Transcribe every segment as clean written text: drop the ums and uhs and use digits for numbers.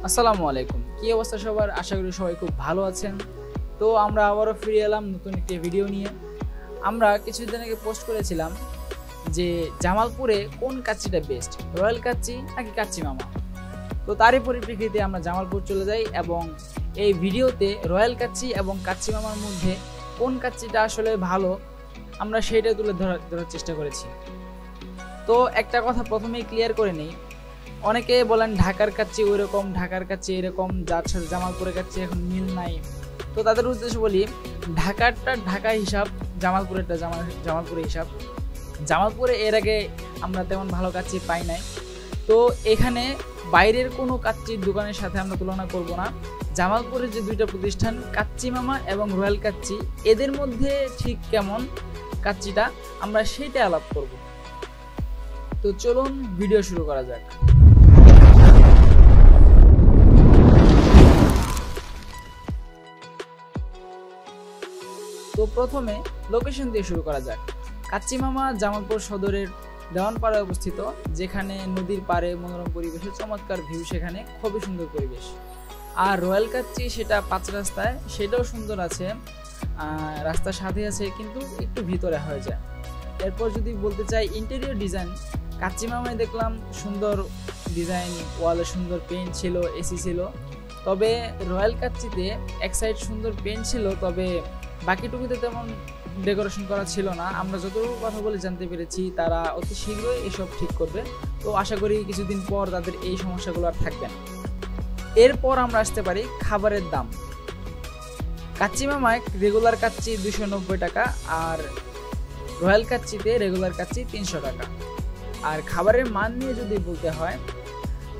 আসসালামু আলাইকুম, কি অবস্থা সবার? আশা করি সবাই খুব ভালো আছেন। তো আমরা আবারও ফিরে এলাম নতুন একটি ভিডিও নিয়ে। আমরা কিছুদিন আগে পোস্ট করেছিলাম যে জামালপুরে কোন কাচ্চিটা বেস্ট, রয়্যাল কাচ্চি নাকি কাচ্চি মামা। তো তারই পরিপ্রেক্ষিতে আমরা জামালপুর চলে যাই এবং এই ভিডিওতে রয়্যাল কাচ্চি এবং কাচ্চি মামার মধ্যে কোন কাচ্চিটা আসলে ভালো আমরা সেইটা তুলে ধরার চেষ্টা করেছি। তো একটা কথা প্রথমেই ক্লিয়ার করে নেই, অনেকে বলেন ঢাকার কাচ্চি ওইরকম, ঢাকার কাচ্চি এরকম, যার সাথে জামালপুরের কাচ্চি এখন মিল নাই। তো তাদের উদ্দেশ্যে বলি, ঢাকারটা ঢাকা হিসাব, জামালপুরেরটা জামালপুরের হিসাব। জামালপুরে এর আগে আমরা তেমন ভালো কাচ্চি পাই নাই। তো এখানে বাইরের কোনো কাচ্চির দোকানের সাথে আমরা তুলনা করব না। জামালপুরের যে দুইটা প্রতিষ্ঠান কাচ্চি মামা এবং রয়্যাল কাচ্চি, এদের মধ্যে ঠিক কেমন কাচ্চিটা আমরা সেইটা আলাপ করব। তো চলুন ভিডিও শুরু করা যাক। তো প্রথমে লোকেশন দিয়ে শুরু করা যাক। কাচ্চি মামা জামালপুর সদরের দেওয়ানপাড়ায় অবস্থিত, যেখানে নদীর পাড়ে মনোরম পরিবেশে চমৎকার ভিউ, সেখানে খুবই সুন্দর পরিবেশ। আর রয়্যাল কাচ্চি সেটা 5 রাস্তায়, সেটাও সুন্দর আছে, রাস্তার সাথে আছে কিন্তু একটু ভিতরে হয়ে যায়। এরপর যদি বলতে চাই ইন্টেরিয়র ডিজাইন, কাচ্চি মামায় দেখলাম সুন্দর ডিজাইন, ওয়ালে সুন্দর পেইন্ট ছিল, এসি ছিল। তবে রয়্যাল কাচ্চিতে এক সাইড সুন্দর পেইন্ট ছিল, তবে বাকিটুকুতে তেমন ডেকোরেশন করা ছিল না। আমরা যতটুকু কথা বলে জানতে পেরেছি তারা অতি শীঘ্রই এসব ঠিক করবে। তো আশা করি কিছুদিন পর তাদের এই সমস্যাগুলো আর থাকবে না। এরপর আমরা আসতে পারি খাবারের দাম। কাচ্চি মামায় রেগুলার কাচ্চি 290 টাকা, আর রয়্যাল কাচ্চিতে রেগুলার কাচ্চি 300 টাকা। আর খাবারের মান নিয়ে যদি বলতে হয়,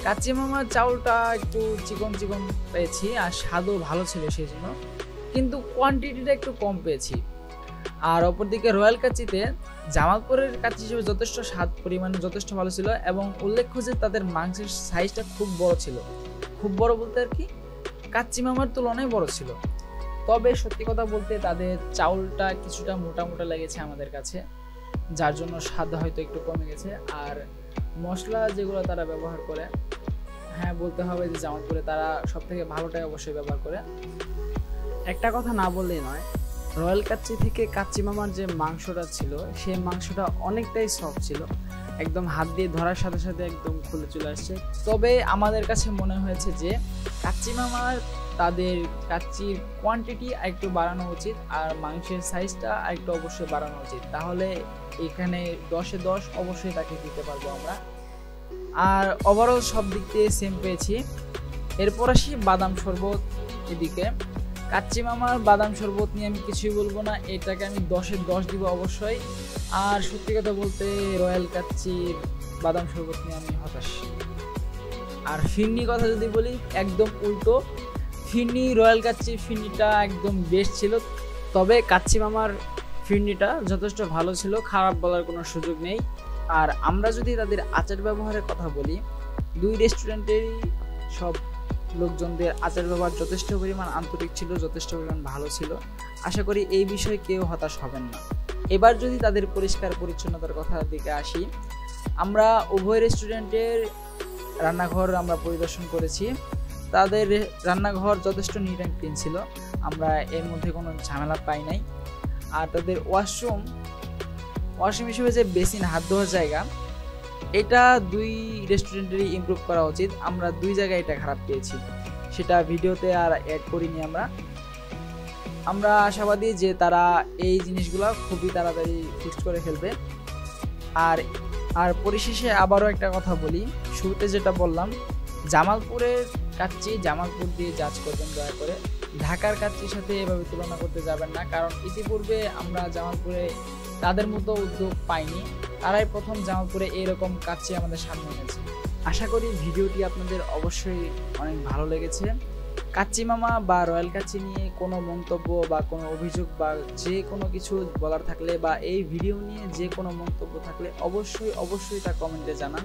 কাচ্চি মামার চাউলটা একটু চিকন চিকন পেয়েছি আর স্বাদও ভালো ছিল সেই জন্য, কিন্তু কোয়ান্টিটিটা একটু কম পেয়েছি। আর অপরদিকে রয়্যাল কাচ্চিতে জামালপুরের কাচ্চি হিসেবে যথেষ্ট স্বাদ পরিমাণে যথেষ্ট ভালো ছিল এবং উল্লেখ্য যে তাদের মাংসের সাইজটা খুব বড় ছিল। খুব বড় বলতে আর কি, কাচ্চি মামার তুলনায় বড় ছিল। তবে সত্যি কথা বলতে তাদের চাউলটা কিছুটা মোটা মোটা লেগেছে আমাদের কাছে, যার জন্য স্বাদ হয়তো একটু কমে গেছে। আর মশলা যেগুলো তারা ব্যবহার করে, হ্যাঁ বলতে হবে যে জামালপুরে তারা সব থেকে ভালোটাই অবশ্যই ব্যবহার করে। একটা কথা না বললেই নয়, রয়্যাল কাচ্চি থেকে কাচ্চি মামার যে মাংসটা ছিল সেই মাংসটা অনেকটাই সফট ছিল, একদম হাত দিয়ে ধরার সাথে সাথে একদম খুলে চলে আসছে। তবে আমাদের কাছে মনে হয়েছে যে কাচ্চি মামার তাদের কাচ্চির কোয়ান্টিটি একটু বাড়ানো উচিত আর মাংসের সাইজটা একটু অবশ্যই বাড়ানো উচিত, তাহলে এখানে 10-এ 10 অবশ্যই তাকে দিতে পারবো আমরা। আর ওভারঅল সব দিক দিয়ে সেম পেয়েছি। এরপর আসি বাদাম শরবত। এদিকে কাচ্চি মামার বাদাম শরবত নিয়ে আমি কিছুই বলবো না, এটাকে আমি 10-এ 10 দিব অবশ্যই। আর সত্যি কথা বলতে রয়্যাল কাচ্চির বাদাম শরবত নিয়ে আমি হতাশ। আর ফিরনি কথা যদি বলি, একদম উল্টো। ফিরনি রয়্যাল কাচ্চির ফিরনিটা একদম বেস্ট ছিল, তবে কাচ্চি মামার ফিরনিটা যথেষ্ট ভালো ছিল, খারাপ বলার কোনো সুযোগ নেই। আর আমরা যদি তাদের আচার ব্যবহারের কথা বলি, দুই রেস্টুরেন্টেরই সব লোকজনদের আচার ব্যবহার যথেষ্ট পরিমাণ আন্তরিক ছিল, যথেষ্ট পরিমাণ ভালো ছিল। আশা করি এই বিষয়ে কেউ হতাশ হবেন না। এবার যদি তাদের পরিষ্কার পরিচ্ছন্নতার কথার দিকে আসি, আমরা উভয় রেস্টুরেন্টের রান্নাঘর আমরা পরিদর্শন করেছি। তাদের রান্নাঘর যথেষ্ট নিট অ্যান্ড ক্লিন ছিল, আমরা এর মধ্যে কোনো ঝামেলা পাই নাই। আর তাদের ওয়াশরুম হিসেবে যে বেসিন, হাত ধোয়ার জায়গা, এটা দুই রেস্টুরেন্টেরই ইমপ্রুভ করা উচিত। আমরা দুই জায়গায় এটা খারাপ পেয়েছি, সেটা ভিডিওতে আর অ্যাড করিনি। আমরা আশাবাদী যে তারা এই জিনিসগুলো খুবই তাড়াতাড়ি ফিক্সড করে ফেলবে। আর পরিশেষে আবারও একটা কথা বলি, শুরুতে যেটা বললাম, জামালপুরের কাচ্চি জামালপুর দিয়ে জাজ করবেন দয়া করে, ঢাকার কাচ্চির সাথে এভাবে তুলনা করতে যাবেন না, কারণ ইতিপূর্বে আমরা জামালপুরে তাদের মতো উদ্যোগ পাইনি, তারাই প্রথম জামালপুরে এরকম কাচ্চি আমাদের সামনে এনেছে। আশা করি ভিডিওটি আপনাদের অবশ্যই অনেক ভালো লেগেছে। কাচ্চি মামা বা রয়্যাল কাচ্চি নিয়ে কোনো মন্তব্য বা কোনো অভিযোগ বা যে কোনো কিছু বলার থাকলে বা এই ভিডিও নিয়ে যে কোনো মন্তব্য থাকলে অবশ্যই তা কমেন্টে জানান।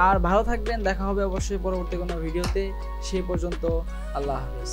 আর ভালো থাকবেন, দেখা হবে অবশ্যই পরবর্তী কোনো ভিডিওতে। সেই পর্যন্ত আল্লাহ হাফেজ।